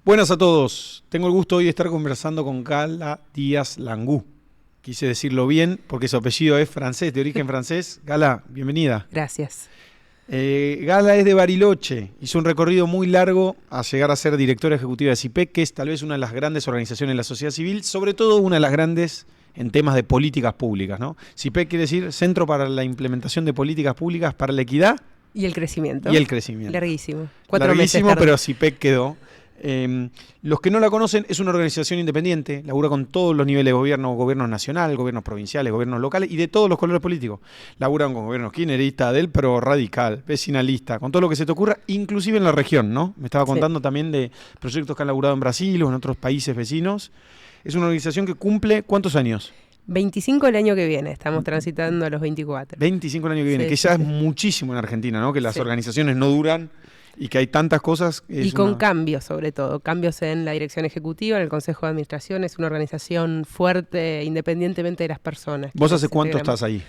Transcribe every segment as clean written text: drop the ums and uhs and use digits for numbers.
Buenas a todos. Tengo el gusto hoy de estar conversando con Gala Díaz Langú. Quise decirlo bien porque su apellido es francés, de origen francés. Gala, bienvenida. Gracias. Gala es de Bariloche. Hizo un recorrido muy largo a llegar a ser directora ejecutiva de CIPEC, que es tal vez una de las grandes organizaciones de la sociedad civil, sobre todo una de las grandes en temas de políticas públicas, ¿no? CIPEC quiere decir Centro para la Implementación de Políticas Públicas para la Equidad Y el crecimiento. y el Crecimiento. Larguísimo. Larguísimo, pero CIPEC quedó. Los que no la conocen, es una organización independiente, labura con todos los niveles de gobierno, gobiernos nacionales, gobiernos provinciales, gobiernos locales y de todos los colores políticos. Laburan con gobiernos kirchneristas, del PRO, radical, vecinalista, con todo lo que se te ocurra, inclusive en la región, ¿no? Me estaba contando también de proyectos que han laburado en Brasil o en otros países vecinos. Es una organización que cumple, ¿cuántos años? 25 el año que viene, estamos transitando a los 24. 25 el año que viene, que ya es muchísimo en Argentina, ¿no? Que las organizaciones no duran y que hay tantas cosas. Y con cambios, sobre todo, cambios en la dirección ejecutiva, en el Consejo de Administración. Es una organización fuerte, independientemente de las personas. ¿Vos hace cuánto estás ahí?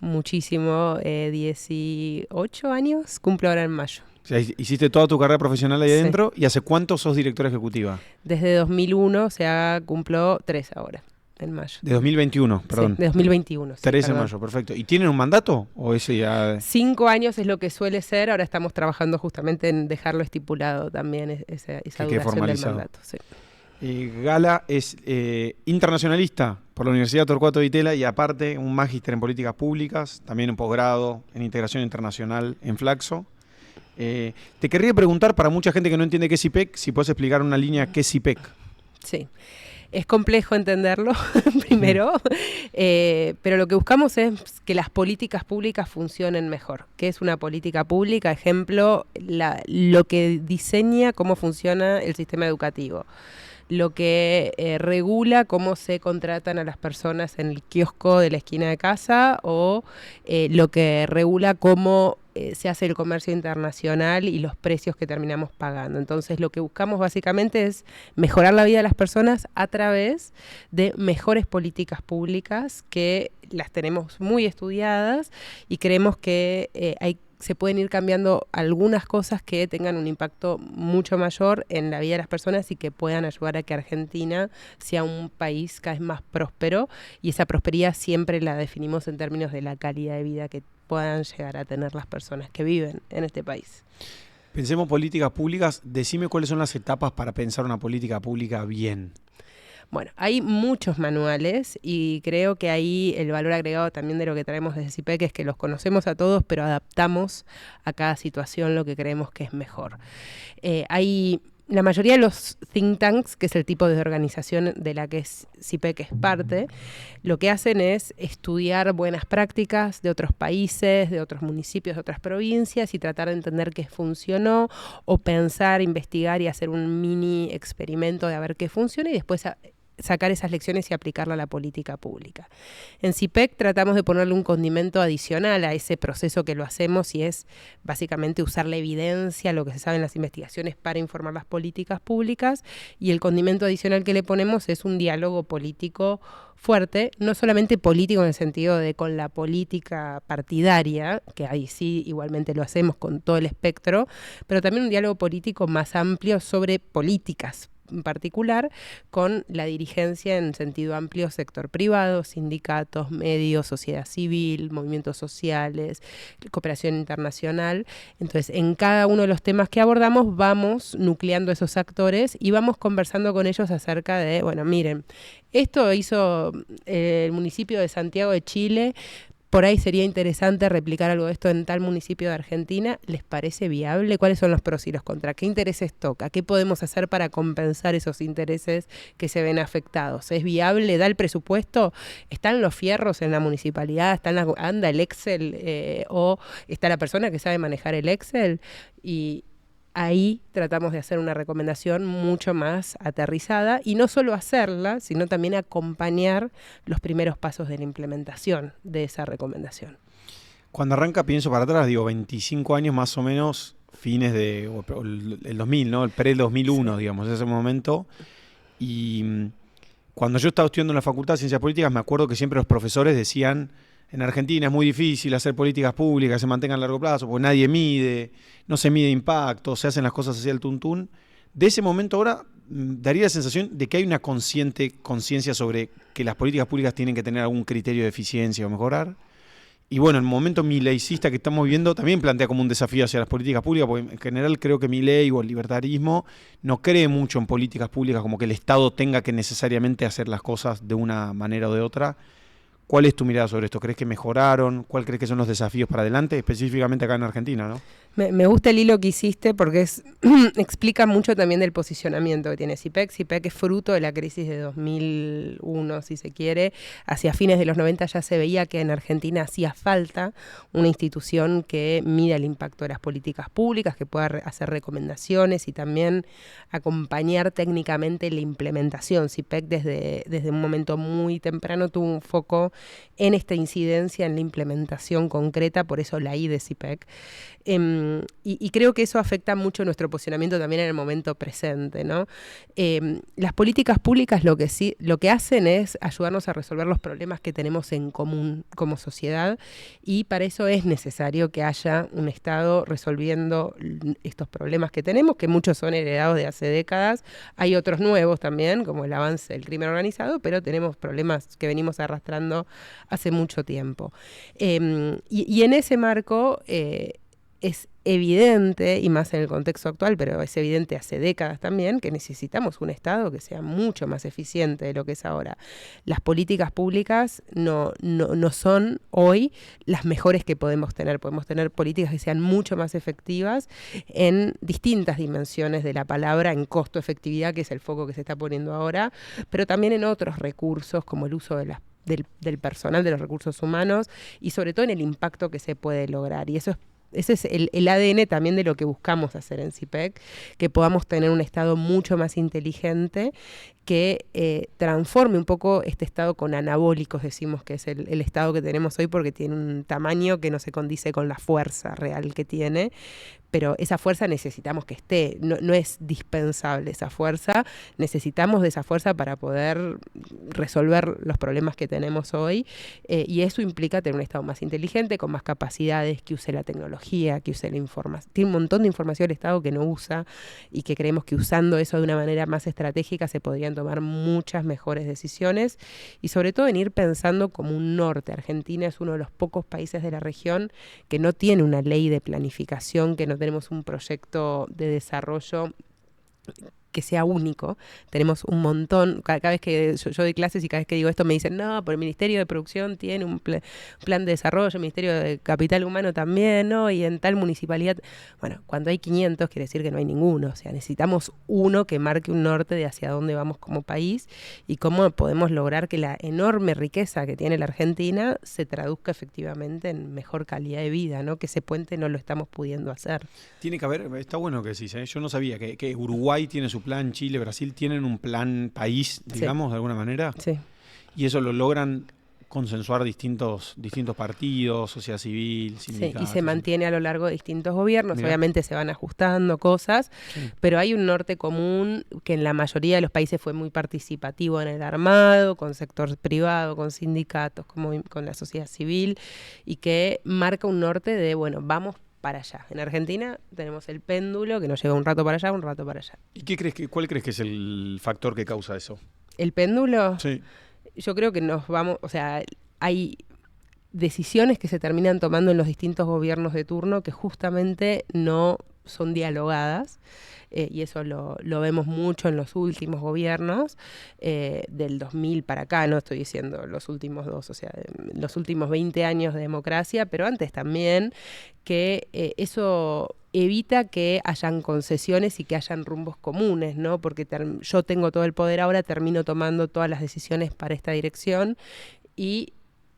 Muchísimo, 18 años, cumplo ahora en mayo. O sea, hiciste toda tu carrera profesional ahí adentro. ¿Y hace cuánto sos directora ejecutiva? Desde 2001, o sea, cumplo 3 ahora. En mayo. De 2021, perdón. Sí, de 2021. 3 de mayo, perfecto. ¿Y tienen un mandato o ese ya...? 5 años es lo que suele ser, ahora estamos trabajando justamente en dejarlo estipulado también, esa duración del mandato. Sí. Gala es internacionalista por la Universidad Torcuato Di Itela y aparte un magíster en políticas públicas, también un posgrado en integración internacional en Flaxo. Te querría preguntar, para mucha gente que no entiende qué es CIPEC, si puedes explicar una línea qué es CIPEC. Sí. Es complejo entenderlo, primero, pero lo que buscamos es que las políticas públicas funcionen mejor. ¿Qué es una política pública? Ejemplo, lo que diseña cómo funciona el sistema educativo, lo que regula cómo se contratan a las personas en el kiosco de la esquina de casa o lo que regula cómo se hace el comercio internacional y los precios que terminamos pagando. Entonces lo que buscamos básicamente es mejorar la vida de las personas a través de mejores políticas públicas que las tenemos muy estudiadas y creemos que se pueden ir cambiando algunas cosas que tengan un impacto mucho mayor en la vida de las personas y que puedan ayudar a que Argentina sea un país cada vez más próspero, y esa prosperidad siempre la definimos en términos de la calidad de vida que puedan llegar a tener las personas que viven en este país. Pensemos políticas públicas. Decime cuáles son las etapas para pensar una política pública bien. Bueno, hay muchos manuales y creo que ahí el valor agregado también de lo que traemos desde CIPEC es que los conocemos a todos, pero adaptamos a cada situación lo que creemos que es mejor. La mayoría de los think tanks, que es el tipo de organización de la que CIPEC es parte, lo que hacen es estudiar buenas prácticas de otros países, de otros municipios, de otras provincias y tratar de entender qué funcionó o pensar, investigar y hacer un mini experimento de a ver qué funciona y después sacar esas lecciones y aplicarla a la política pública. En CIPEC tratamos de ponerle un condimento adicional a ese proceso que lo hacemos y es básicamente usar la evidencia, lo que se sabe en las investigaciones para informar las políticas públicas, y el condimento adicional que le ponemos es un diálogo político fuerte, no solamente político en el sentido de con la política partidaria, que ahí sí igualmente lo hacemos con todo el espectro, pero también un diálogo político más amplio sobre políticas en particular con la dirigencia en sentido amplio, sector privado, sindicatos, medios, sociedad civil, movimientos sociales, cooperación internacional. Entonces, en cada uno de los temas que abordamos vamos nucleando esos actores y vamos conversando con ellos acerca de, bueno, miren, esto hizo el municipio de Santiago de Chile, por ahí sería interesante replicar algo de esto en tal municipio de Argentina. ¿Les parece viable? ¿Cuáles son los pros y los contras? ¿Qué intereses toca? ¿Qué podemos hacer para compensar esos intereses que se ven afectados? ¿Es viable? ¿Da el presupuesto? ¿Están los fierros en la municipalidad? ¿Anda el Excel? ¿O está la persona que sabe manejar el Excel? Y ahí tratamos de hacer una recomendación mucho más aterrizada y no solo hacerla, sino también acompañar los primeros pasos de la implementación de esa recomendación. Cuando arranca, pienso para atrás, digo, 25 años más o menos, fines del 2000, ¿no? El pre-2001, sí, digamos, ese momento. Y cuando yo estaba estudiando en la Facultad de Ciencias Políticas, me acuerdo que siempre los profesores decían: en Argentina es muy difícil hacer políticas públicas que se mantengan a largo plazo, porque nadie mide, no se mide impacto, se hacen las cosas así al tuntún. De ese momento ahora, daría la sensación de que hay una consciente conciencia sobre que las políticas públicas tienen que tener algún criterio de eficiencia o mejorar. Y bueno, el momento mileicista que estamos viviendo también plantea como un desafío hacia las políticas públicas, porque en general creo que Milei o el libertarismo no cree mucho en políticas públicas, como que el Estado tenga que necesariamente hacer las cosas de una manera o de otra. ¿Cuál es tu mirada sobre esto? ¿Crees que mejoraron? ¿Cuál crees que son los desafíos para adelante, específicamente acá en Argentina, ¿no? Me gusta el hilo que hiciste porque explica mucho también del posicionamiento que tiene CIPEC. CIPEC es fruto de la crisis de 2001, si se quiere. Hacia fines de los 90 ya se veía que en Argentina hacía falta una institución que mida el impacto de las políticas públicas, que pueda hacer recomendaciones y también acompañar técnicamente la implementación. CIPEC desde un momento muy temprano tuvo un foco en esta incidencia, en la implementación concreta, por eso la I de CIPEC. Y creo que eso afecta mucho nuestro posicionamiento también en el momento presente, ¿no? Las políticas públicas lo que hacen es ayudarnos a resolver los problemas que tenemos en común como sociedad, y para eso es necesario que haya un Estado resolviendo estos problemas que tenemos, que muchos son heredados de hace décadas. Hay otros nuevos también, como el avance del crimen organizado, pero tenemos problemas que venimos arrastrando hace mucho tiempo. Y en ese marco es evidente, y más en el contexto actual, pero es evidente hace décadas también, que necesitamos un Estado que sea mucho más eficiente de lo que es ahora. Las políticas públicas no son hoy las mejores que podemos tener. Podemos tener políticas que sean mucho más efectivas en distintas dimensiones de la palabra, en costo-efectividad, que es el foco que se está poniendo ahora, pero también en otros recursos, como el uso de del personal, de los recursos humanos, y sobre todo en el impacto que se puede lograr. Y ese es el ADN también de lo que buscamos hacer en CIPEC, que podamos tener un Estado mucho más inteligente, que transforme un poco este Estado con anabólicos, decimos que es el Estado que tenemos hoy, porque tiene un tamaño que no se condice con la fuerza real que tiene, pero esa fuerza necesitamos que esté, no es dispensable esa fuerza, necesitamos de esa fuerza para poder resolver los problemas que tenemos hoy, y eso implica tener un Estado más inteligente, con más capacidades, que use la tecnología, que use la información. Tiene un montón de información el Estado que no usa, y que creemos que usando eso de una manera más estratégica se podrían tomar muchas mejores decisiones, y sobre todo en ir pensando como un norte. Argentina es uno de los pocos países de la región que no tiene una ley de planificación, que no tenemos un proyecto de desarrollo que sea único. Tenemos un montón, cada vez que yo doy clases y cada vez que digo esto me dicen, no, pero el Ministerio de Producción tiene un plan de desarrollo, el Ministerio de Capital Humano también, ¿no? Y en tal municipalidad. Bueno, cuando hay 500 quiere decir que no hay ninguno, o sea, necesitamos uno que marque un norte de hacia dónde vamos como país y cómo podemos lograr que la enorme riqueza que tiene la Argentina se traduzca efectivamente en mejor calidad de vida, ¿no? Que ese puente no lo estamos pudiendo hacer. Tiene que haber, está bueno que decís, ¿eh? Yo no sabía que Uruguay tiene su plan, Chile, Brasil tienen un plan país, digamos, sí, de alguna manera. Sí. Y eso lo logran consensuar distintos partidos, sociedad civil, sindicatos. Sí, y se mantiene a lo largo de distintos gobiernos. Mirá. Obviamente se van ajustando cosas, sí, pero hay un norte común que en la mayoría de los países fue muy participativo en el armado, con sector privado, con sindicatos, con la sociedad civil, y que marca un norte de, bueno, vamos para allá. En Argentina tenemos el péndulo que nos lleva un rato para allá, un rato para allá. ¿Y cuál crees que es el factor que causa eso? ¿El péndulo? Sí. Yo creo que o sea, hay decisiones que se terminan tomando en los distintos gobiernos de turno que justamente no son dialogadas, y eso lo vemos mucho en los últimos gobiernos, del 2000 para acá, no estoy diciendo los últimos dos, o sea, los últimos 20 años de democracia, pero antes también, que eso evita que hayan concesiones y que hayan rumbos comunes, ¿no? Porque yo tengo todo el poder ahora, termino tomando todas las decisiones para esta dirección, y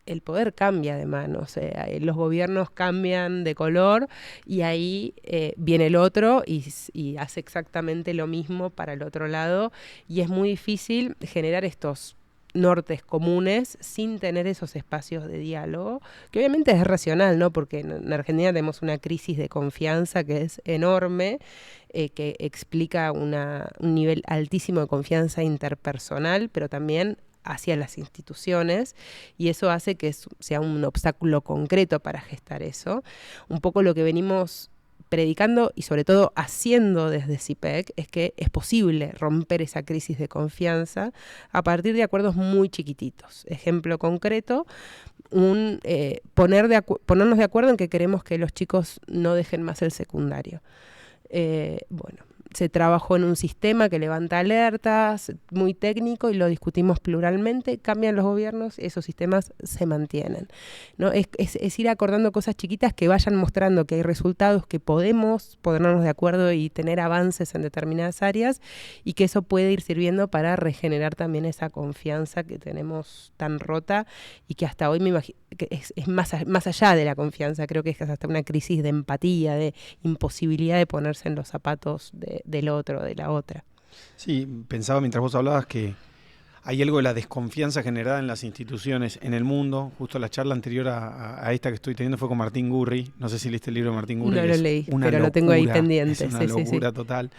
el poder cambia de mano, o sea, los gobiernos cambian de color, y ahí viene el otro y hace exactamente lo mismo para el otro lado, y es muy difícil generar estos nortes comunes sin tener esos espacios de diálogo, que obviamente es racional, ¿no? Porque en Argentina tenemos una crisis de confianza que es enorme, que explica un nivel altísimo de confianza interpersonal, pero también hacia las instituciones, y eso hace que sea un obstáculo concreto para gestar eso. Un poco lo que venimos predicando y sobre todo haciendo desde CIPEC es que es posible romper esa crisis de confianza a partir de acuerdos muy chiquititos. Ejemplo concreto, ponernos de acuerdo en que queremos que los chicos no dejen más el secundario. Se trabajó en un sistema que levanta alertas, muy técnico, y lo discutimos pluralmente. Cambian los gobiernos, esos sistemas se mantienen, ¿no? Es ir acordando cosas chiquitas que vayan mostrando que hay resultados, que podemos ponernos de acuerdo y tener avances en determinadas áreas, y que eso puede ir sirviendo para regenerar también esa confianza que tenemos tan rota y que hasta hoy me imagino que es más allá de la confianza. Creo que es hasta una crisis de empatía, de imposibilidad de ponerse en los zapatos del otro, de la otra. Sí, pensaba mientras vos hablabas que hay algo de la desconfianza generada en las instituciones en el mundo. Justo la charla anterior a esta que estoy teniendo fue con Martín Gurri. No sé si leíste el libro de Martín Gurri. No lo leí, pero lo tengo ahí pendiente. Es una locura total.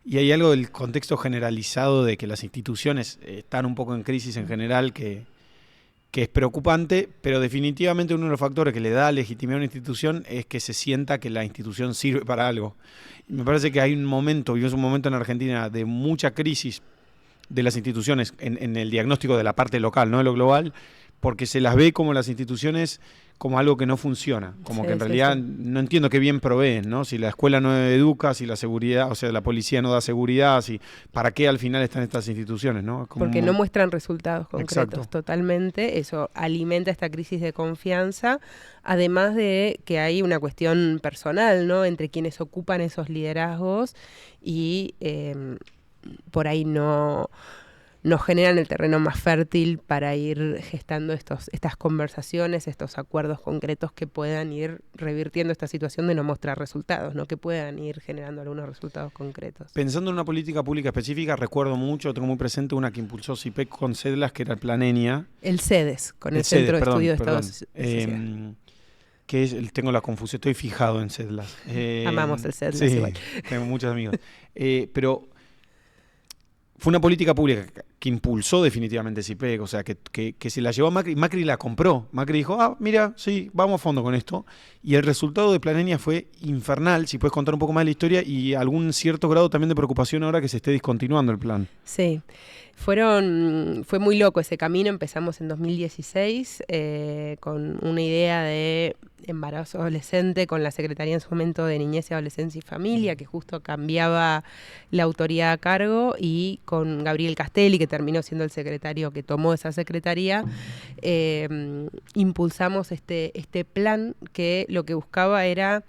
Y hay algo del contexto generalizado de que las instituciones están un poco en crisis en general que es preocupante, pero definitivamente uno de los factores que le da legitimidad a una institución es que se sienta que la institución sirve para algo. Y me parece que hay un momento, vivimos un momento en Argentina de mucha crisis de las instituciones en el diagnóstico de la parte local, no de lo global, porque se las ve como las instituciones como algo que no funciona, como que en realidad no entiendo qué bien proveen, ¿no? Si la escuela no educa, si la seguridad, o sea, la policía no da seguridad, si ¿para qué al final están estas instituciones, no? Porque no muestran resultados concretos. Exacto. Totalmente, eso alimenta esta crisis de confianza, además de que hay una cuestión personal, ¿no? Entre quienes ocupan esos liderazgos y por ahí no generan el terreno más fértil para ir gestando estas conversaciones, estos acuerdos concretos que puedan ir revirtiendo esta situación de no mostrar resultados, ¿no? Que puedan ir generando algunos resultados concretos. Pensando en una política pública específica, recuerdo mucho, tengo muy presente una que impulsó CIPEC con CEDLAS, que era el Plan ENIA. El CEDES, con el Centro de Estudio de Estados Unidos. Que es, tengo la confusión, estoy fijado en CEDLAS. Amamos el CEDLAS sí, igual. Tengo muchos amigos. Pero fue una política pública que impulsó definitivamente CIPEC, o sea, que se la llevó a Macri. Macri la compró. Macri dijo, mira, sí, vamos a fondo con esto. Y el resultado de Plan ENIA fue infernal. Si puedes contar un poco más de la historia y algún cierto grado también de preocupación ahora que se esté discontinuando el plan. Sí. Fue muy loco ese camino. Empezamos en 2016 con una idea de embarazo adolescente con la Secretaría en su momento de Niñez y Adolescencia y Familia, que justo cambiaba la autoridad a cargo, y con Gabriel Castelli, que terminó siendo el secretario que tomó esa secretaría, impulsamos este plan que lo que buscaba era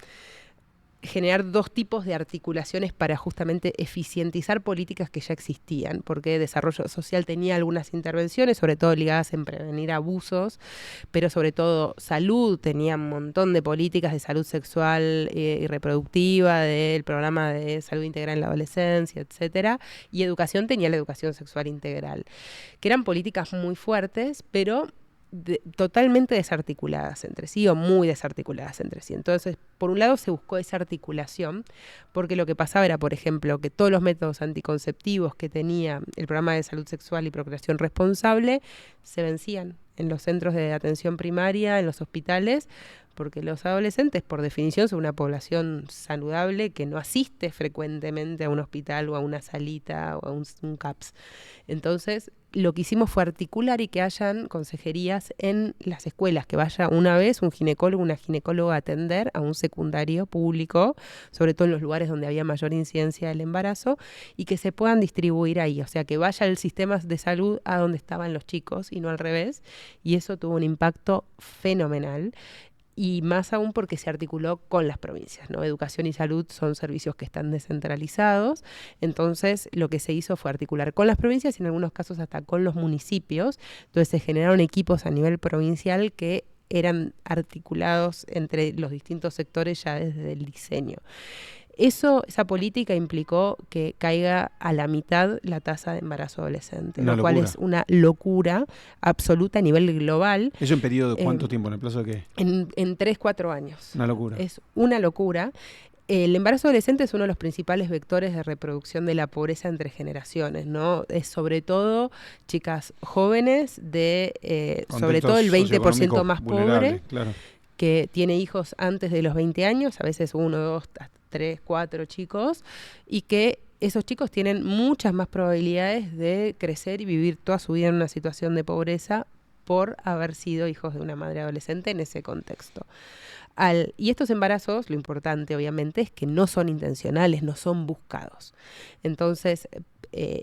generar dos tipos de articulaciones para justamente eficientizar políticas que ya existían, porque desarrollo social tenía algunas intervenciones, sobre todo ligadas en prevenir abusos, pero sobre todo salud tenía un montón de políticas de salud sexual y reproductiva, del programa de salud integral en la adolescencia, etcétera, y educación tenía la educación sexual integral, que eran políticas muy fuertes, pero totalmente desarticuladas entre sí, o muy desarticuladas entre sí. Entonces, por un lado se buscó esa articulación, porque lo que pasaba era, por ejemplo, que todos los métodos anticonceptivos que tenía el programa de salud sexual y procreación responsable se vencían en los centros de atención primaria, en los hospitales, porque los adolescentes, por definición, son una población saludable que no asiste frecuentemente a un hospital o a una salita o a un CAPS. Entonces, lo que hicimos fue articular y que hayan consejerías en las escuelas, que vaya una vez un ginecólogo, una ginecóloga a atender a un secundario público, sobre todo en los lugares donde había mayor incidencia del embarazo, y que se puedan distribuir ahí, o sea, que vaya el sistema de salud a donde estaban los chicos y no al revés, y eso tuvo un impacto fenomenal. Y más aún porque se articuló con las provincias, ¿no? Educación y salud son servicios que están descentralizados, entonces lo que se hizo fue articular con las provincias y en algunos casos hasta con los municipios. Entonces se generaron equipos a nivel provincial que eran articulados entre los distintos sectores ya desde el diseño. Esa política implicó que caiga a la mitad la tasa de embarazo adolescente, lo cual es una locura absoluta a nivel global. ¿Eso en periodo de cuánto tiempo? ¿En el plazo de qué? En 3-4 años. Una locura. Es una locura. El embarazo adolescente es uno de los principales vectores de reproducción de la pobreza entre generaciones, ¿no? Es sobre todo chicas jóvenes sobre todo el 20% más pobre, claro, que tiene hijos antes de los 20 años, a veces 1, 2, 3, 4 chicos, y que esos chicos tienen muchas más probabilidades de crecer y vivir toda su vida en una situación de pobreza por haber sido hijos de una madre adolescente en ese contexto. Y estos embarazos, lo importante obviamente es que no son intencionales, no son buscados. Entonces,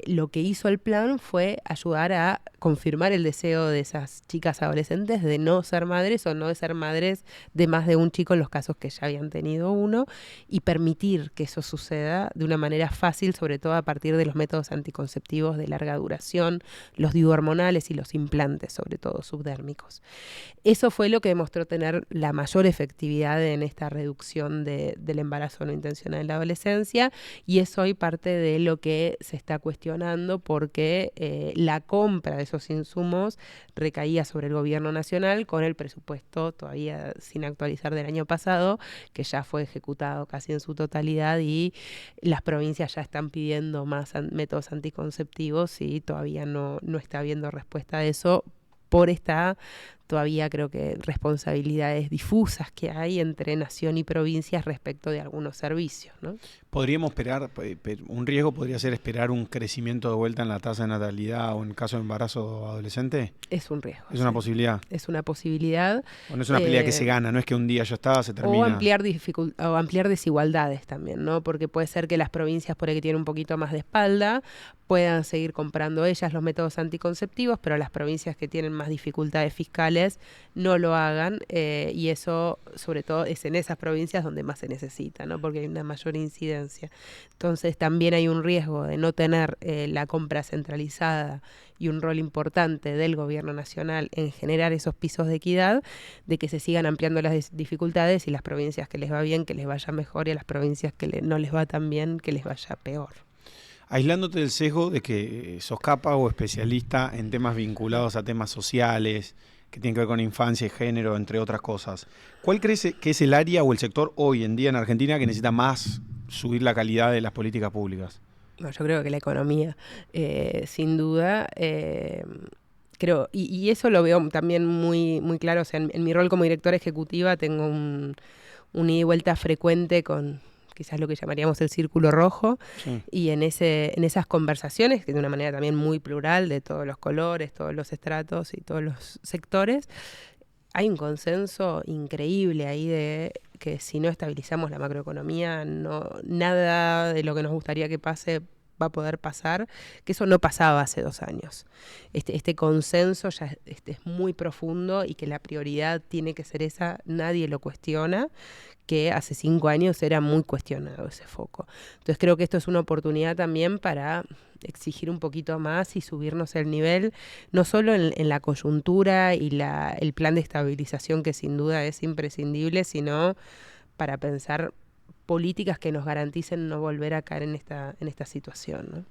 lo que hizo el plan fue ayudar a confirmar el deseo de esas chicas adolescentes de no ser madres o no de ser madres de más de un chico en los casos que ya habían tenido uno, y permitir que eso suceda de una manera fácil, sobre todo a partir de los métodos anticonceptivos de larga duración, los DIU hormonales y los implantes, sobre todo subdérmicos. Eso fue lo que demostró tener la mayor efectividad en esta reducción del embarazo no intencional en la adolescencia, y es hoy parte de lo que se está cuestionando porque la compra de esos insumos recaía sobre el gobierno nacional con el presupuesto todavía sin actualizar del año pasado, que ya fue ejecutado casi en su totalidad, y las provincias ya están pidiendo más métodos anticonceptivos y todavía no está habiendo respuesta a eso por esta todavía creo que responsabilidades difusas que hay entre nación y provincias respecto de algunos servicios, ¿no? ¿Podríamos esperar, un riesgo podría ser esperar un crecimiento de vuelta en la tasa de natalidad o en caso de embarazo adolescente? Es un riesgo. ¿Es una posibilidad? Es una posibilidad. O no es una pelea que se gana, no es que un día ya está, se termina. O ampliar desigualdades también, ¿no? Porque puede ser que las provincias por ahí que tienen un poquito más de espalda puedan seguir comprando ellas los métodos anticonceptivos, pero las provincias que tienen más dificultades fiscales no lo hagan, y eso sobre todo es en esas provincias donde más se necesita, ¿no? Porque hay una mayor incidencia. Entonces también hay un riesgo de no tener la compra centralizada y un rol importante del gobierno nacional en generar esos pisos de equidad, de que se sigan ampliando las dificultades y las provincias que les va bien, que les vaya mejor, y a las provincias que no les va tan bien, que les vaya peor. Aislándote del sesgo de que sos capa o especialista en temas vinculados a temas sociales, que tienen que ver con infancia y género, entre otras cosas, ¿cuál crees que es el área o el sector hoy en día en Argentina que necesita más subir la calidad de las políticas públicas? No, yo creo que la economía, sin duda, creo, y eso lo veo también muy, muy claro. O sea, en mi rol como directora ejecutiva tengo un ida y vuelta frecuente con quizás lo que llamaríamos el círculo rojo, sí. Y en esas conversaciones, que de una manera también muy plural, de todos los colores, todos los estratos y todos los sectores, hay un consenso increíble ahí de que si no estabilizamos la macroeconomía, nada de lo que nos gustaría que pase va a poder pasar, que eso no pasaba hace 2 años. Este consenso ya es muy profundo, y que la prioridad tiene que ser esa, nadie lo cuestiona, que hace 5 años era muy cuestionado ese foco. Entonces creo que esto es una oportunidad también para exigir un poquito más y subirnos el nivel, no solo en la coyuntura y el plan de estabilización, que sin duda es imprescindible, sino para pensar políticas que nos garanticen no volver a caer en esta situación, ¿no?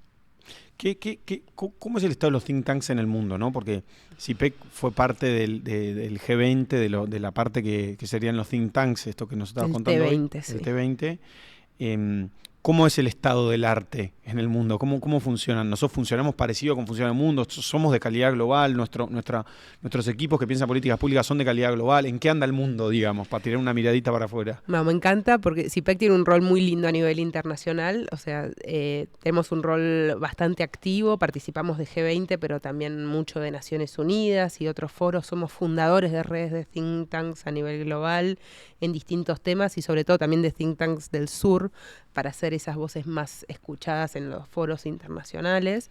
¿Cómo es el estado de los think tanks en el mundo, ¿no? Porque CIPEC fue parte del G20, de la parte que serían los think tanks, esto que nos estabas contando hoy, sí. El T20. ¿Cómo es el estado del arte en el mundo? ¿Cómo funcionan? ¿Nosotros funcionamos parecido a cómo funciona el mundo? ¿Somos de calidad global? ¿Nuestros equipos que piensan políticas públicas son de calidad global? ¿En qué anda el mundo, digamos, para tirar una miradita para afuera? Me encanta porque CIPEC tiene un rol muy lindo a nivel internacional. O sea, tenemos un rol bastante activo, participamos de G20, pero también mucho de Naciones Unidas y otros foros. Somos fundadores de redes de think tanks a nivel global en distintos temas, y sobre todo también de think tanks del sur, para hacer esas voces más escuchadas en los foros internacionales,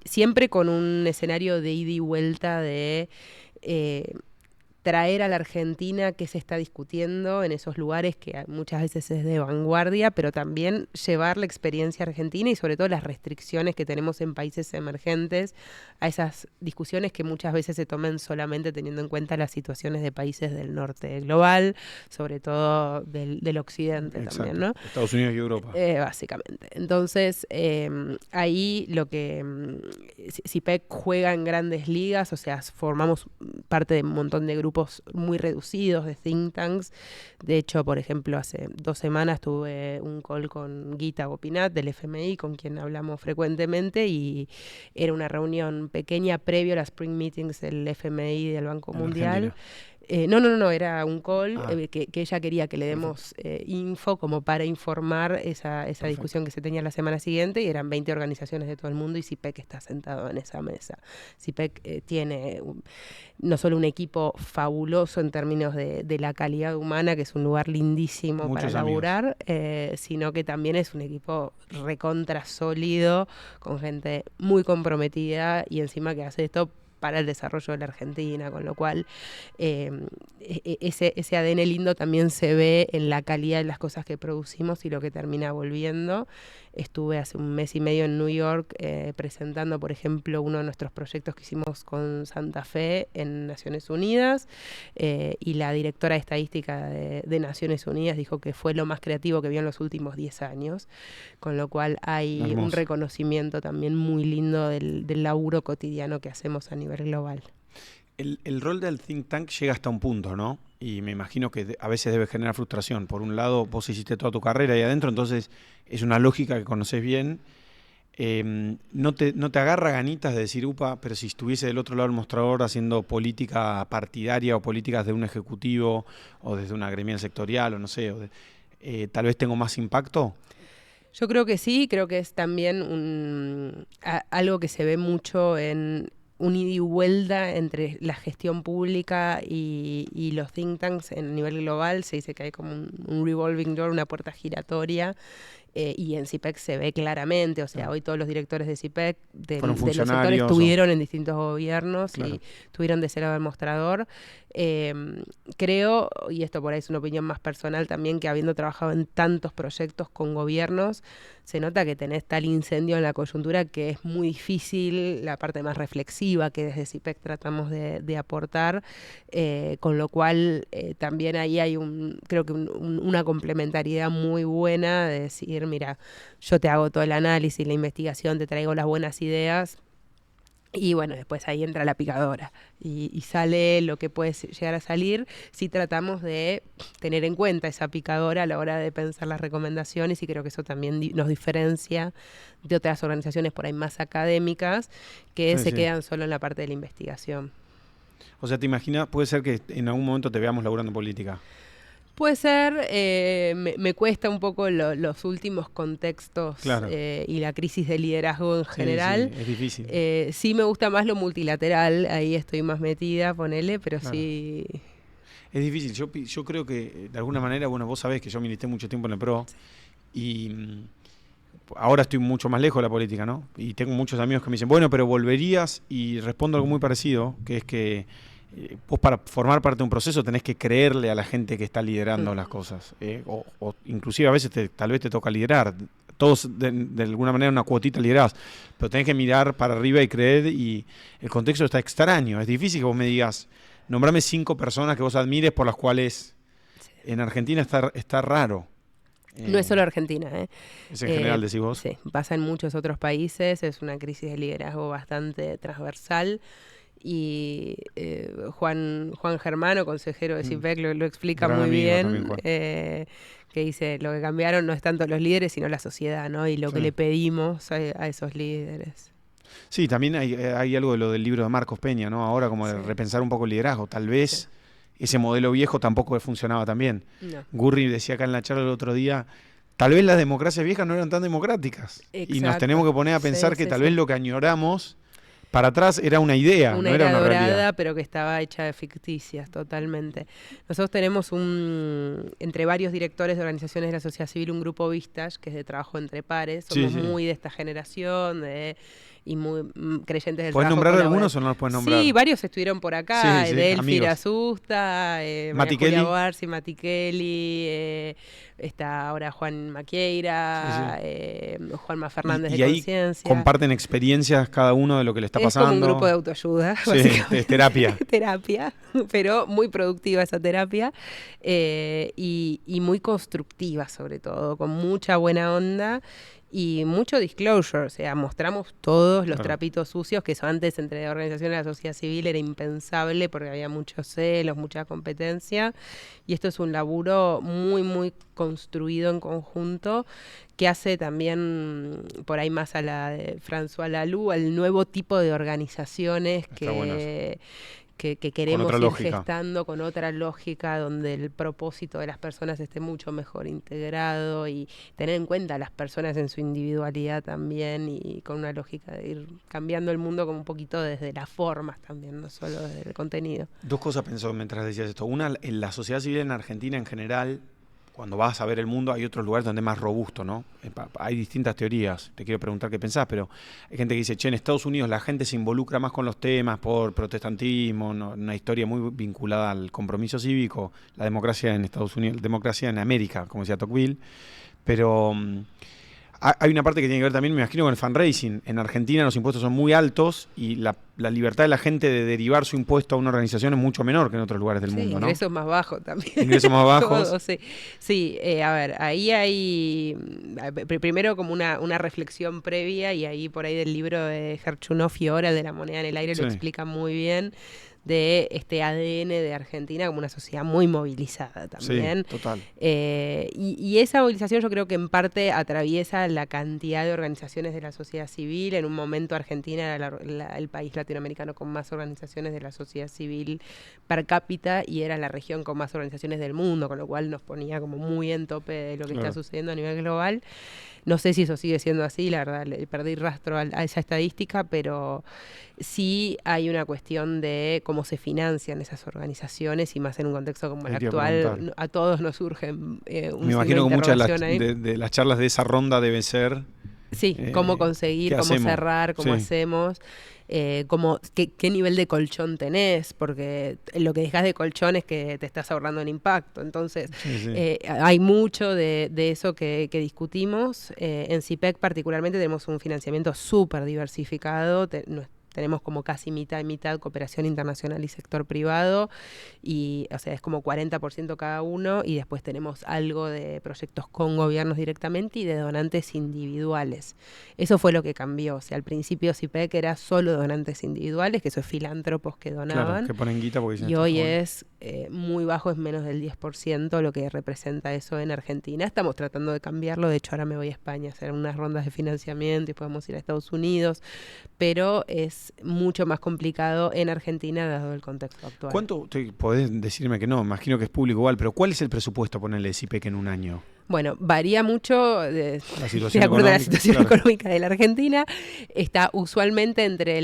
siempre con un escenario de ida y vuelta de traer a la Argentina qué se está discutiendo en esos lugares que muchas veces es de vanguardia, pero también llevar la experiencia argentina y sobre todo las restricciones que tenemos en países emergentes a esas discusiones que muchas veces se toman solamente teniendo en cuenta las situaciones de países del norte global, sobre todo del occidente. Exacto. También, ¿no? Estados Unidos y Europa. Básicamente. Entonces, ahí lo que CIPEC juega en grandes ligas, o sea, formamos parte de un montón de grupos muy reducidos de think tanks. De hecho, por ejemplo, hace 2 semanas tuve un call con Guita Gopinath del FMI, con quien hablamos frecuentemente, y era una reunión pequeña previo a las Spring Meetings del FMI y del Banco Mundial. No, era un call Ah. que ella quería que le demos info como para informar esa discusión que se tenía la semana siguiente, y eran 20 organizaciones de todo el mundo y CIPEC está sentado en esa mesa. CIPEC tiene no solo un equipo fabuloso en términos de la calidad humana, que es un lugar lindísimo Muchos para laburar, sino que también es un equipo recontra sólido, con gente muy comprometida y encima que hace esto para el desarrollo de la Argentina, con lo cual ese ADN lindo también se ve en la calidad de las cosas que producimos y lo que termina volviendo. Estuve hace un mes y medio en New York presentando, por ejemplo, uno de nuestros proyectos que hicimos con Santa Fe en Naciones Unidas, y la directora de estadística de Naciones Unidas dijo que fue lo más creativo que vio en los últimos 10 años, con lo cual hay Hermoso. un reconocimiento también muy lindo del laburo cotidiano que hacemos a nivel global. El rol del think tank llega hasta un punto, ¿no? Y me imagino que a veces debe generar frustración. Por un lado, vos hiciste toda tu carrera ahí adentro, entonces es una lógica que conoces bien. ¿No te agarra ganitas de decir, upa, pero si estuviese del otro lado del mostrador haciendo política partidaria o políticas de un ejecutivo o desde una gremial sectorial o no sé, tal vez tengo más impacto? Yo creo que sí, creo que es también algo que se ve mucho en un ida y vuelta entre la gestión pública y los think tanks en nivel global. Se dice que hay como un revolving door, una puerta giratoria, y en CIPEC se ve claramente, o sea, hoy todos los directores de CIPEC de los sectores estuvieron en distintos gobiernos, claro, y estuvieron de ese lado del mostrador. Creo, y esto por ahí es una opinión más personal también, que habiendo trabajado en tantos proyectos con gobiernos, se nota que tenés tal incendio en la coyuntura que es muy difícil la parte más reflexiva que desde CIPEC tratamos de aportar, con lo cual también ahí hay creo que una complementariedad muy buena de decir, mira, yo te hago todo el análisis, la investigación, te traigo las buenas ideas, y bueno, después ahí entra la picadora y sale lo que puede llegar a salir si tratamos de tener en cuenta esa picadora a la hora de pensar las recomendaciones, y creo que eso también nos diferencia de otras organizaciones por ahí más académicas que se quedan solo en la parte de la investigación. O sea, ¿te imaginas? Puede ser que en algún momento te veamos laburando en política. Puede ser, me cuesta un poco los últimos contextos, claro, y la crisis de liderazgo en general. Sí, es difícil. Sí me gusta más lo multilateral, ahí estoy más metida, ponele, pero claro, sí. Es difícil, yo creo que de alguna manera, bueno, vos sabés que yo milité mucho tiempo en el PRO, y ahora estoy mucho más lejos de la política, ¿no? Y tengo muchos amigos que me dicen, bueno, pero volverías, y respondo algo muy parecido, que es que vos para formar parte de un proceso tenés que creerle a la gente que está liderando las cosas, o inclusive a veces tal vez te toca liderar, todos de alguna manera una cuotita liderás, pero tenés que mirar para arriba y creer, y el contexto está extraño, es difícil que vos me digas, nombrame 5 personas que vos admires por las cuales en Argentina está raro. No es solo Argentina, Es en general, decís vos. Sí, pasa en muchos otros países, es una crisis de liderazgo bastante transversal. Y Juan Germano, consejero de CIPEC, lo explica gran muy bien, que dice, lo que cambiaron no es tanto los líderes, sino la sociedad, ¿no? Y lo que le pedimos a esos líderes. Sí, también hay algo de lo del libro de Marcos Peña, ¿no? Ahora como de repensar un poco el liderazgo. Tal vez ese modelo viejo tampoco funcionaba tan bien. No. Gurri decía acá en la charla el otro día, tal vez las democracias viejas no eran tan democráticas. Exacto. Y nos tenemos que poner a pensar que tal vez lo que añoramos para atrás era una idea, no era una dorada, realidad. Pero que estaba hecha de ficticias, totalmente. Nosotros tenemos entre varios directores de organizaciones de la sociedad civil, un grupo Vistage, que es de trabajo entre pares. Somos muy de esta generación, y muy creyentes del trabajo. ¿Puedes nombrar algunos o no los puedes nombrar? Sí, varios estuvieron por acá. Delphi Asusta, Julia Barsi, Mati Kelly, está ahora Juan Maquieira, Juanma Fernández de Conciencia. Comparten experiencias cada uno de lo que le está pasando. Es como un grupo de autoayuda. Sí, es terapia. Terapia, pero muy productiva esa terapia, y muy constructiva sobre todo, con mucha buena onda. Y mucho disclosure, o sea, mostramos todos los trapitos sucios, que eso antes entre organizaciones de la sociedad civil era impensable porque había muchos celos, mucha competencia, y esto es un laburo muy, muy construido en conjunto, que hace también, por ahí más a la de François Laloux, al nuevo tipo de organizaciones que queremos otra ir lógica. gestando con otra lógica, donde el propósito de las personas esté mucho mejor integrado y tener en cuenta a las personas en su individualidad también, y con una lógica de ir cambiando el mundo como un poquito desde las formas también, no solo desde el contenido. Dos cosas pensó mientras decías esto. Una, en la sociedad civil en Argentina en general, cuando vas a ver el mundo, hay otros lugares donde es más robusto, ¿no? Hay distintas teorías. Te quiero preguntar qué pensás, pero hay gente que dice, che, en Estados Unidos la gente se involucra más con los temas por protestantismo, ¿no? Una historia muy vinculada al compromiso cívico, la democracia en Estados Unidos, democracia en América, como decía Tocqueville. Pero hay una parte que tiene que ver también, me imagino, con el fundraising. En Argentina los impuestos son muy altos y la libertad de la gente de derivar su impuesto a una organización es mucho menor que en otros lugares del mundo, ¿no? Ingresos más bajos también. Ingresos más bajos. Todo, sí, sí, a ver, ahí hay primero como una reflexión previa, y ahí por ahí del libro de Gerchunov y Ora, de La moneda en el aire, Sí. lo explica muy bien, de este ADN de Argentina como una sociedad muy movilizada también. Sí, total. Y esa movilización yo creo que en parte atraviesa la cantidad de organizaciones de la sociedad civil. En un momento Argentina era el país latinoamericano con más organizaciones de la sociedad civil per cápita, y era la región con más organizaciones del mundo, con lo cual nos ponía como muy en tope de lo que está sucediendo a nivel global. No sé si eso sigue siendo así, la verdad, le perdí rastro a esa estadística, pero sí hay una cuestión de cómo se financian esas organizaciones, y más en un contexto como el actual, a todos nos surge un Me imagino que muchas de las charlas de esa ronda deben ser... Sí, cómo conseguir, cómo cerrar, cómo hacemos, qué nivel de colchón tenés, porque lo que dejás de colchón es que te estás ahorrando en impacto. Entonces, hay mucho de eso que discutimos. En CIPEC particularmente tenemos un financiamiento súper diversificado. Tenemos como casi mitad y mitad cooperación internacional y sector privado, y o sea, es como 40% cada uno, y después tenemos algo de proyectos con gobiernos directamente y de donantes individuales. Eso fue lo que cambió. O sea, al principio CIPEC era solo donantes individuales, que eso es filántropos que donaban. Claro, que ponen guita porque dicen, y hoy es muy bajo, es menos del 10% lo que representa eso en Argentina. Estamos tratando de cambiarlo. De hecho, ahora me voy a España a hacer unas rondas de financiamiento y podemos ir a Estados Unidos, pero es mucho más complicado en Argentina dado el contexto actual. ¿Cuánto? Podés decirme que no, imagino que es público igual, pero ¿cuál es el presupuesto ponerle de CIPEC en un año? Bueno, varía mucho de a acuerdo a la situación económica de la Argentina. Está usualmente entre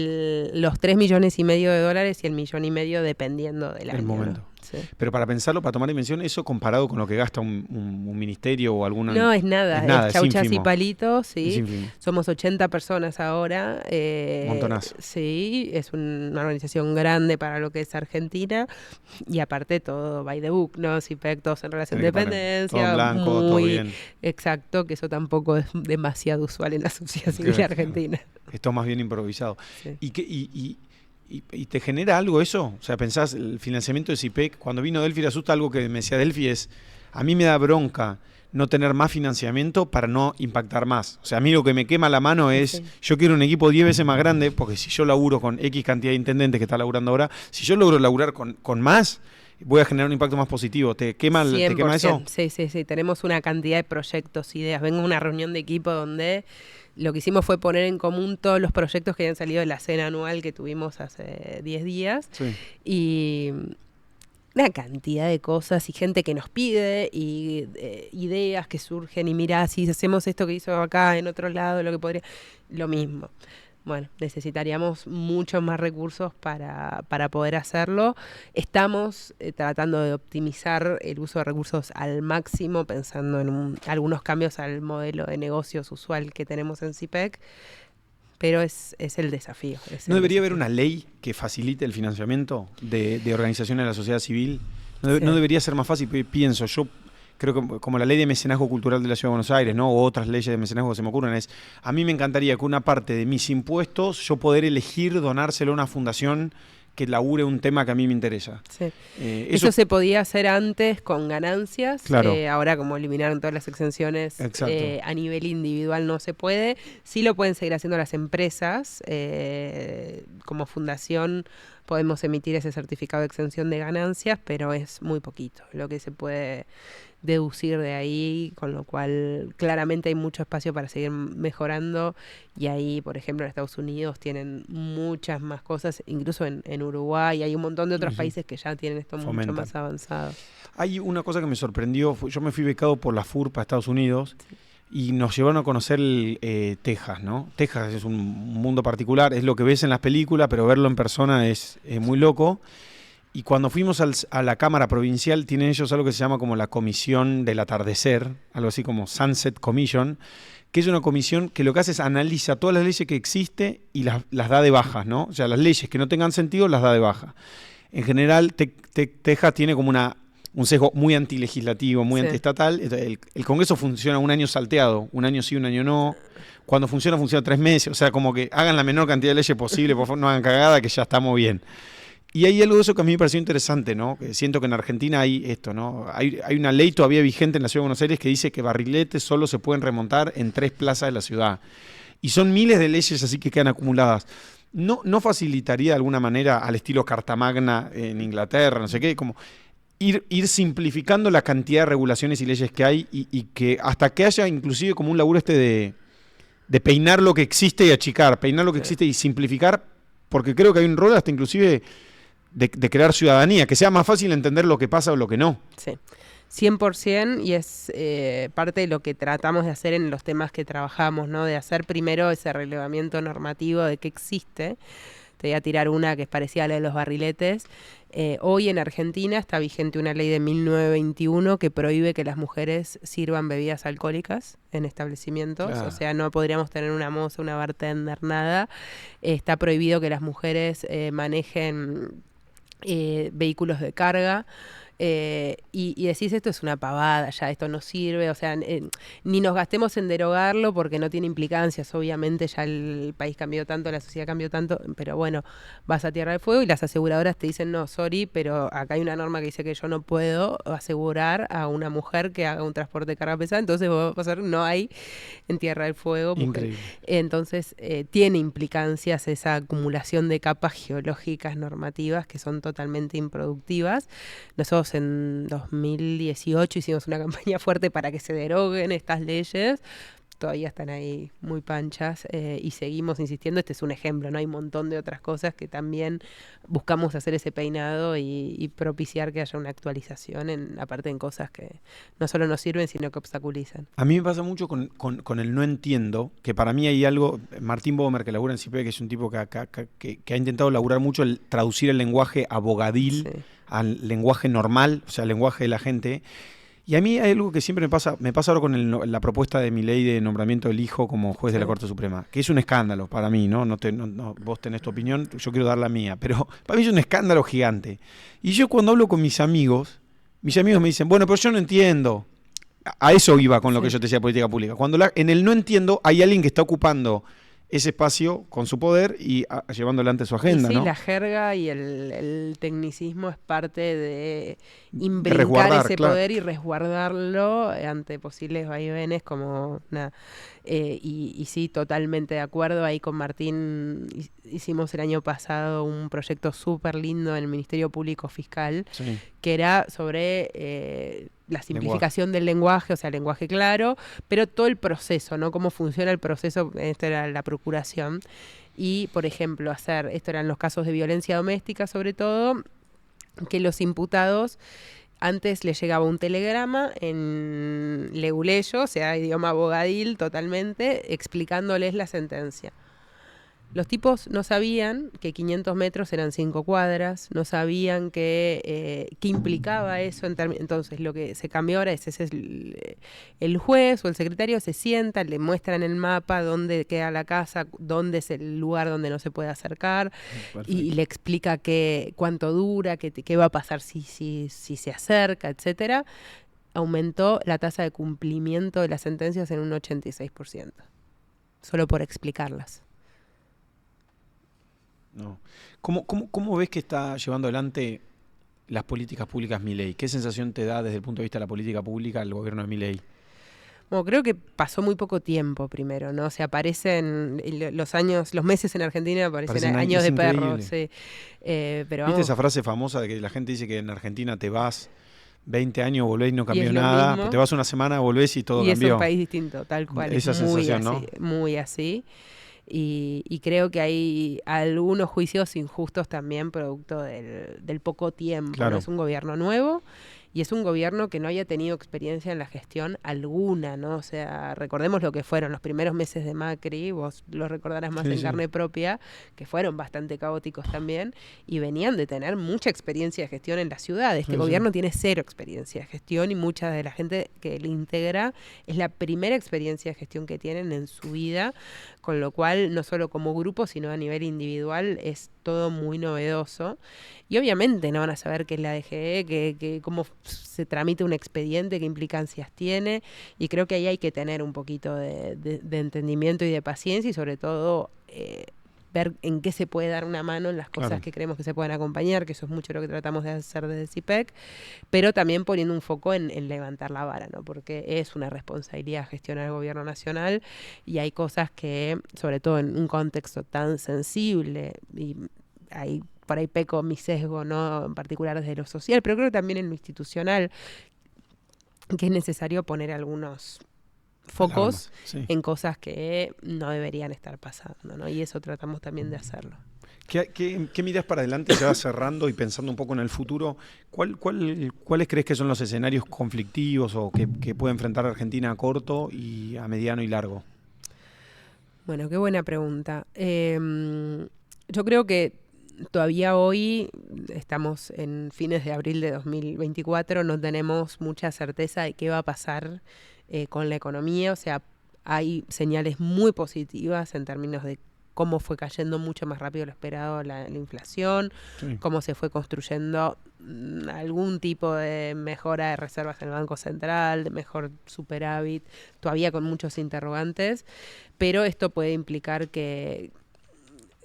los 3,5 millones de dólares y el 1,5 millones dependiendo del año. El momento. ¿No? Sí. Pero para pensarlo, para tomar dimensión, eso comparado con lo que gasta un ministerio o alguna... No, es nada, es chauchas y palitos, sí. Somos 80 personas ahora. Montonazo. Sí, es una organización grande para lo que es Argentina, y aparte todo by the book, ¿no? CIPEC, todos en relación de dependencia. Todo en blanco, todo bien. Exacto, que eso tampoco es demasiado usual en la sociedad civil argentina. Esto más bien improvisado. Sí. ¿Y te genera algo eso? O sea, pensás, el financiamiento de CIPEC, cuando vino Delphi Rasusta, algo que me decía Delphi es, a mí me da bronca no tener más financiamiento para no impactar más. O sea, a mí lo que me quema la mano es, yo quiero un equipo 10 veces más grande, porque si yo laburo con X cantidad de intendentes que está laburando ahora, si yo logro laburar con más, voy a generar un impacto más positivo. ¿Te quema eso? Sí. Tenemos una cantidad de proyectos, ideas. Vengo a una reunión de equipo donde lo que hicimos fue poner en común todos los proyectos que habían salido de la cena anual que tuvimos hace 10 días. Sí. Y una cantidad de cosas y gente que nos pide y ideas que surgen, y mirá, si hacemos esto que hizo acá en otro lado, lo que podría... Lo mismo. Bueno, necesitaríamos muchos más recursos para poder hacerlo. Estamos tratando de optimizar el uso de recursos al máximo, pensando en algunos cambios al modelo de negocios usual que tenemos en CIPEC, pero es el desafío. ¿No debería haber una ley que facilite el financiamiento de organizaciones de la sociedad civil? ¿No debería ser más fácil? Pienso, yo creo que como la ley de mecenazgo cultural de la Ciudad de Buenos Aires, ¿no? O otras leyes de mecenazgo que se me ocurren, a mí me encantaría que una parte de mis impuestos yo poder elegir donárselo a una fundación que labure un tema que a mí me interesa. Sí. Eso se podía hacer antes con ganancias. Claro. Ahora, como eliminaron todas las exenciones, a nivel individual no se puede. Sí lo pueden seguir haciendo las empresas como fundación podemos emitir ese certificado de exención de ganancias, pero es muy poquito lo que se puede deducir de ahí, con lo cual claramente hay mucho espacio para seguir mejorando, y ahí, por ejemplo, en Estados Unidos tienen muchas más cosas, incluso en Uruguay hay un montón de otros países que ya tienen esto mucho más avanzado. Hay una cosa que me sorprendió, yo me fui becado por la FURP a Estados Unidos y nos llevaron a conocer Texas, ¿no? Texas es un mundo particular, es lo que ves en las películas, pero verlo en persona es muy loco. Y cuando fuimos a la Cámara Provincial, tienen ellos algo que se llama como la Comisión del Atardecer, algo así como Sunset Commission, que es una comisión que lo que hace es analiza todas las leyes que existen y las da de bajas, ¿no? O sea, las leyes que no tengan sentido las da de baja. En general, Texas tiene como un sesgo muy antilegislativo, muy antiestatal. El Congreso funciona un año salteado, un año sí, un año no. Cuando funciona 3 meses. O sea, como que hagan la menor cantidad de leyes posible, por favor, no hagan cagada, que ya estamos bien. Y hay algo de eso que a mí me pareció interesante, ¿no? Que siento que en Argentina hay esto, ¿no? Hay una ley todavía vigente en la Ciudad de Buenos Aires que dice que barriletes solo se pueden remontar en 3 plazas de la ciudad. Y son miles de leyes así que quedan acumuladas. ¿No facilitaría de alguna manera, al estilo Carta Magna en Inglaterra, no sé qué, como ir simplificando la cantidad de regulaciones y leyes que hay y que hasta que haya inclusive como un laburo de peinar lo que existe y achicar, peinar lo que existe y simplificar, porque creo que hay un rol hasta inclusive de crear ciudadanía, que sea más fácil entender lo que pasa o lo que no. Sí, 100%, y es parte de lo que tratamos de hacer en los temas que trabajamos, ¿no? De hacer primero ese relevamiento normativo de qué existe. Te voy a tirar una que es parecida a la de los barriletes. Hoy en Argentina está vigente una ley de 1921 que prohíbe que las mujeres sirvan bebidas alcohólicas en establecimientos. Claro. O sea, no podríamos tener una moza, una bartender, nada. Está prohibido que las mujeres manejen vehículos de carga. Y decís, esto es una pavada, ya esto no sirve, o sea, ni nos gastemos en derogarlo porque no tiene implicancias, obviamente ya el país cambió tanto, la sociedad cambió tanto, pero bueno, vas a Tierra del Fuego y las aseguradoras te dicen, no, sorry, pero acá hay una norma que dice que yo no puedo asegurar a una mujer que haga un transporte de carga pesada, entonces vos vas a ver, no hay en Tierra del Fuego mujer. Increíble. Entonces tiene implicancias esa acumulación de capas geológicas normativas que son totalmente improductivas. Nosotros en 2018 hicimos una campaña fuerte para que se deroguen estas leyes. Todavía están ahí muy panchas y seguimos insistiendo. Este es un ejemplo, ¿no? Hay un montón de otras cosas que también buscamos hacer ese peinado y propiciar que haya una actualización, aparte en cosas que no solo nos sirven, sino que obstaculizan. A mí me pasa mucho con el no entiendo, que para mí hay algo, Martín Bomer, que labura en CIPE, que es un tipo que ha intentado laburar mucho el traducir el lenguaje abogadil al lenguaje normal, o sea, al lenguaje de la gente. Y a mí hay algo que siempre me pasa ahora con la propuesta de mi ley de nombramiento del hijo como juez de la Corte Suprema, que es un escándalo para mí, ¿no? Vos tenés tu opinión, yo quiero dar la mía, pero para mí es un escándalo gigante. Y yo cuando hablo con mis amigos me dicen, bueno, pero yo no entiendo. A eso iba con lo que yo te decía de política pública. Cuando en el no entiendo hay alguien que está ocupando ese espacio con su poder y llevando adelante su agenda, sí, ¿no? La jerga y el tecnicismo es parte de imbricar ese poder y resguardarlo ante posibles vaivenes como nada. Y sí, totalmente de acuerdo. Ahí con Martín hicimos el año pasado un proyecto súper lindo en el Ministerio Público Fiscal, que era sobre la simplificación del lenguaje, o sea, lenguaje claro, pero todo el proceso, ¿no? Cómo funciona el proceso, esto era la procuración. Y, por ejemplo, esto eran los casos de violencia doméstica sobre todo, que los imputados antes les llegaba un telegrama en leguleyo, o sea, idioma abogadil totalmente, explicándoles la sentencia. Los tipos no sabían que 500 metros eran 5 cuadras, no sabían qué implicaba eso. Entonces, lo que se cambió ahora es el juez o el secretario se sienta, le muestran el mapa dónde queda la casa, dónde es el lugar donde no se puede acercar, y le explica cuánto dura, qué va a pasar si se acerca, etcétera. Aumentó la tasa de cumplimiento de las sentencias en un 86%, solo por explicarlas. No. ¿Cómo ves que está llevando adelante las políticas públicas Milei? ¿Qué sensación te da desde el punto de vista de la política pública el gobierno de Milei? Bueno, creo que pasó muy poco tiempo primero, ¿no? O sea, aparecen los meses en Argentina parecen años de perro, sí. Pero ¿Viste vamos, esa frase famosa de que la gente dice que en Argentina te vas 20 años, volvés y no y cambió es lo nada, mismo, te vas una semana, volvés y todo y es un cambió? país distinto, tal cual, es Esa muy sensación, así, ¿no? muy así. Y creo que hay algunos juicios injustos también producto del poco tiempo, ¿no? Claro. Es un gobierno nuevo y es un gobierno que no haya tenido experiencia en la gestión alguna, ¿no? O sea, recordemos lo que fueron los primeros meses de Macri, vos lo recordarás más Sí, en sí. carne propia, que fueron bastante caóticos también y venían de tener mucha experiencia de gestión en la ciudad. Este Sí, sí. gobierno tiene cero experiencia de gestión y mucha de la gente que le integra es la primera experiencia de gestión que tienen en su vida, con lo cual no solo como grupo, sino a nivel individual es todo muy novedoso. Y obviamente no van a saber qué es la DGE, cómo se tramita un expediente, qué implicancias tiene. Y creo que ahí hay que tener un poquito de entendimiento y de paciencia y sobre todo ver en qué se puede dar una mano en las cosas Claro. que creemos que se pueden acompañar, que eso es mucho lo que tratamos de hacer desde CIPEC, pero también poniendo un foco en levantar la vara, ¿no? Porque es una responsabilidad gestionar el gobierno nacional y hay cosas que, sobre todo en un contexto tan sensible, y hay por ahí peco mi sesgo, ¿no? En particular desde lo social, pero creo que también en lo institucional, que es necesario poner algunos focos Alarmas, sí. en cosas que no deberían estar pasando, ¿no? Y eso tratamos también de hacerlo. ¿Qué miras para adelante, ya cerrando y pensando un poco en el futuro? ¿Cuáles crees que son los escenarios conflictivos o que puede enfrentar Argentina a corto y a mediano y largo? Bueno, qué buena pregunta. Yo creo que todavía hoy, estamos en fines de abril de 2024, no tenemos mucha certeza de qué va a pasar con la economía. O sea, hay señales muy positivas en términos de cómo fue cayendo mucho más rápido de lo esperado la inflación, Sí. cómo se fue construyendo algún tipo de mejora de reservas en el Banco Central, de mejor superávit, todavía con muchos interrogantes, pero esto puede implicar que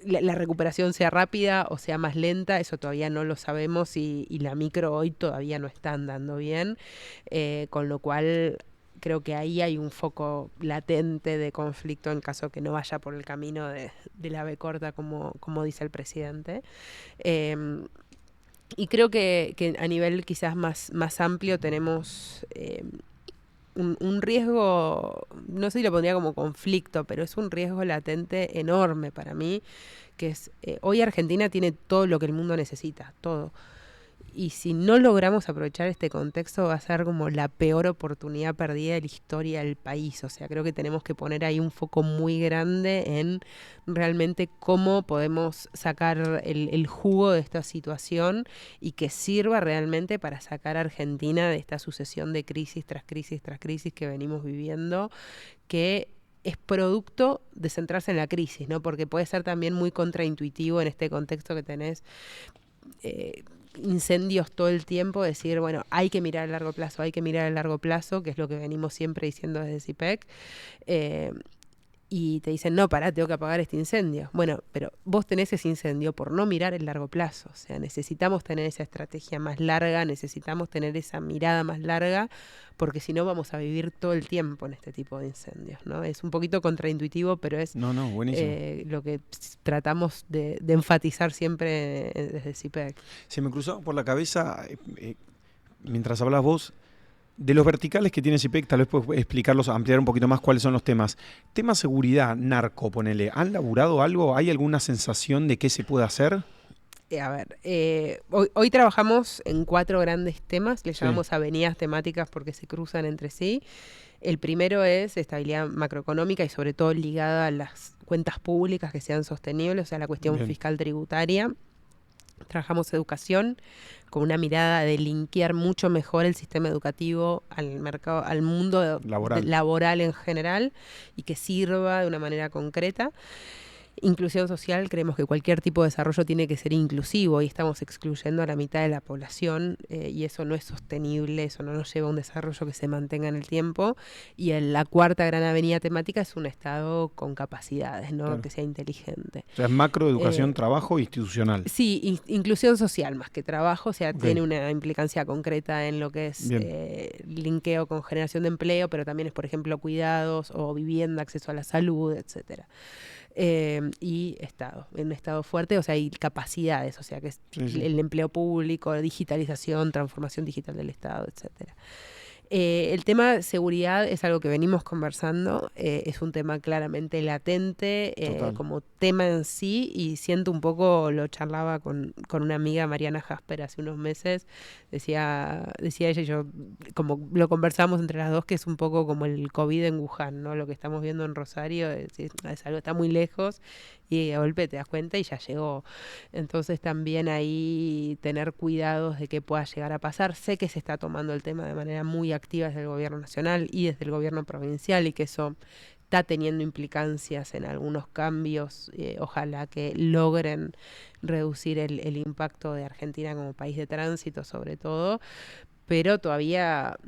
la recuperación sea rápida o sea más lenta, eso todavía no lo sabemos y la micro hoy todavía no está andando bien, con lo cual creo que ahí hay un foco latente de conflicto en caso que no vaya por el camino de la B corta, como dice el presidente. Y creo que a nivel quizás más amplio tenemos un riesgo, no sé si lo pondría como conflicto, pero es un riesgo latente enorme para mí, que es, hoy Argentina tiene todo lo que el mundo necesita, todo. Y si no logramos aprovechar este contexto va a ser como la peor oportunidad perdida de la historia del país. O sea, creo que tenemos que poner ahí un foco muy grande en realmente cómo podemos sacar el jugo de esta situación y que sirva realmente para sacar a Argentina de esta sucesión de crisis tras crisis tras crisis que venimos viviendo, que es producto de centrarse en la crisis, ¿no? Porque puede ser también muy contraintuitivo en este contexto que tenés incendios todo el tiempo, decir, bueno, hay que mirar a largo plazo, que es lo que venimos siempre diciendo desde CIPEC, y te dicen, no, pará, tengo que apagar este incendio. Bueno, pero vos tenés ese incendio por no mirar el largo plazo. O sea, necesitamos tener esa estrategia más larga, necesitamos tener esa mirada más larga, porque si no vamos a vivir todo el tiempo en este tipo de incendios, ¿no? Es un poquito contraintuitivo, pero es Buenísimo. lo que tratamos de enfatizar siempre desde CIPEC. Se me cruzó por la cabeza, mientras hablas vos, de los verticales que tiene CIPEC, tal vez puedes explicarlos, ampliar un poquito más cuáles son los temas. Tema seguridad, narco, ponele. ¿Han laburado algo? ¿Hay alguna sensación de qué se puede hacer? A ver, hoy trabajamos en 4 grandes temas, le llamamos avenidas temáticas porque se cruzan entre sí. El primero es estabilidad macroeconómica y sobre todo ligada a las cuentas públicas que sean sostenibles, o sea, la cuestión fiscal tributaria. Trabajamos educación con una mirada de linkear mucho mejor el sistema educativo al mercado, al mundo laboral en general y que sirva de una manera concreta. Inclusión social, creemos que cualquier tipo de desarrollo tiene que ser inclusivo y estamos excluyendo a la mitad de la población y eso no es sostenible, eso no nos lleva a un desarrollo que se mantenga en el tiempo. Y la cuarta gran avenida temática es un Estado con capacidades, ¿no? Claro. Que sea inteligente. O sea, es macro, educación, trabajo e institucional. Sí, inclusión social más que trabajo, o sea, Ok. tiene una implicancia concreta en lo que es linkeo con generación de empleo, pero también es, por ejemplo, cuidados o vivienda, acceso a la salud, etcétera. Y Estado, un Estado fuerte, o sea, y capacidades, o sea, que es el empleo público, digitalización, transformación digital del Estado, etcétera. El tema de seguridad es algo que venimos conversando, es un tema claramente latente como tema en sí y siento un poco, lo charlaba con una amiga, Mariana Jasper, hace unos meses, decía ella y yo, como lo conversamos entre las dos, que es un poco como el COVID en Wuhan, ¿no? Lo que estamos viendo en Rosario es algo que está muy lejos y de golpe te das cuenta y ya llegó. Entonces también ahí tener cuidados de qué pueda llegar a pasar. Sé que se está tomando el tema de manera muy activa desde el gobierno nacional y desde el gobierno provincial y que eso está teniendo implicancias en algunos cambios. Ojalá que logren reducir el impacto de Argentina como país de tránsito sobre todo. Pero todavía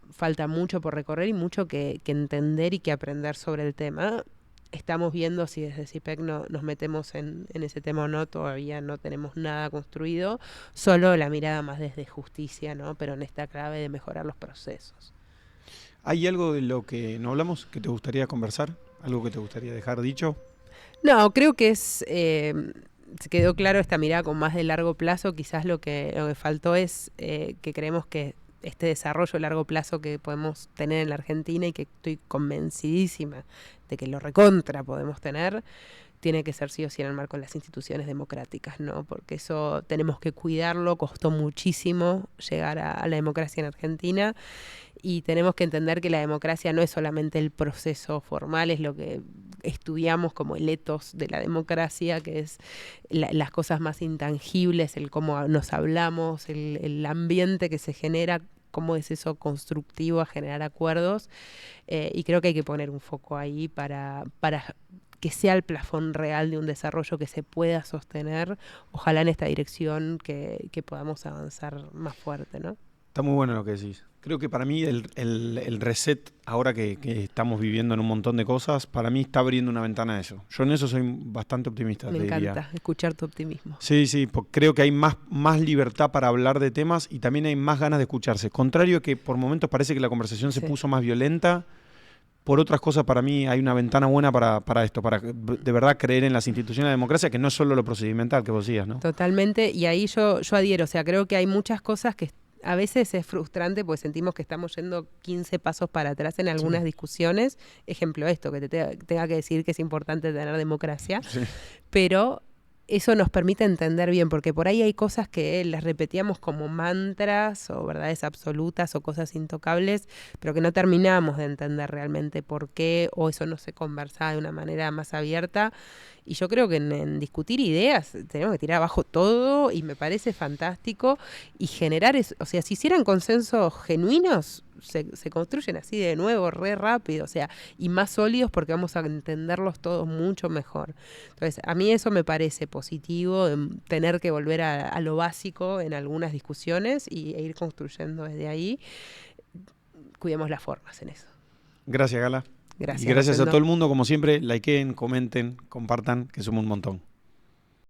falta mucho por recorrer y mucho que entender y que aprender sobre el tema. Estamos viendo si desde CIPEC nos metemos en ese tema o no, todavía no tenemos nada construido, solo la mirada más desde justicia, ¿no? Pero en esta clave de mejorar los procesos. ¿Hay algo de lo que no hablamos que te gustaría conversar? ¿Algo que te gustaría dejar dicho? No, creo que se quedó claro esta mirada con más de largo plazo. Quizás lo que faltó es que creemos que este desarrollo a largo plazo que podemos tener en la Argentina y que estoy convencidísima de que lo recontra podemos tener, tiene que ser sí o sí en el marco de las instituciones democráticas, ¿no? Porque eso tenemos que cuidarlo, costó muchísimo llegar a la democracia en Argentina y tenemos que entender que la democracia no es solamente el proceso formal, es lo que estudiamos como el ethos de la democracia, que es las cosas más intangibles, el cómo nos hablamos, el ambiente que se genera, cómo es eso constructivo a generar acuerdos, y creo que hay que poner un foco ahí para que sea el plafón real de un desarrollo que se pueda sostener, ojalá en esta dirección que podamos avanzar más fuerte, ¿no? Está muy bueno lo que decís. Creo que para mí el reset, ahora que estamos viviendo en un montón de cosas, para mí está abriendo una ventana a eso. Yo en eso soy bastante optimista. Me encanta escuchar tu optimismo. Sí, porque creo que hay más libertad para hablar de temas y también hay más ganas de escucharse. Contrario a que por momentos parece que la conversación se puso más violenta, por otras cosas para mí hay una ventana buena para esto, para de verdad creer en las instituciones de la democracia, que no es solo lo procedimental que vos decías, ¿no? Totalmente, y ahí yo adhiero, o sea, creo que hay muchas cosas que a veces es frustrante porque sentimos que estamos yendo 15 pasos para atrás en algunas discusiones. Ejemplo esto, que tenga que decir que es importante tener democracia. Sí. Pero eso nos permite entender bien, porque por ahí hay cosas que las repetíamos como mantras o verdades absolutas o cosas intocables, pero que no terminamos de entender realmente por qué, o eso no se conversaba de una manera más abierta. Y yo creo que en discutir ideas tenemos que tirar abajo todo y me parece fantástico y generar eso. O sea, si hicieran consensos genuinos, se construyen así de nuevo, re rápido, o sea, y más sólidos porque vamos a entenderlos todos mucho mejor. Entonces, a mí eso me parece positivo, tener que volver a lo básico en algunas discusiones e ir construyendo desde ahí. Cuidemos las formas en eso. Gracias, Gala. Gracias. Y gracias a todo el mundo, como siempre, likeen, comenten, compartan, que somos un montón.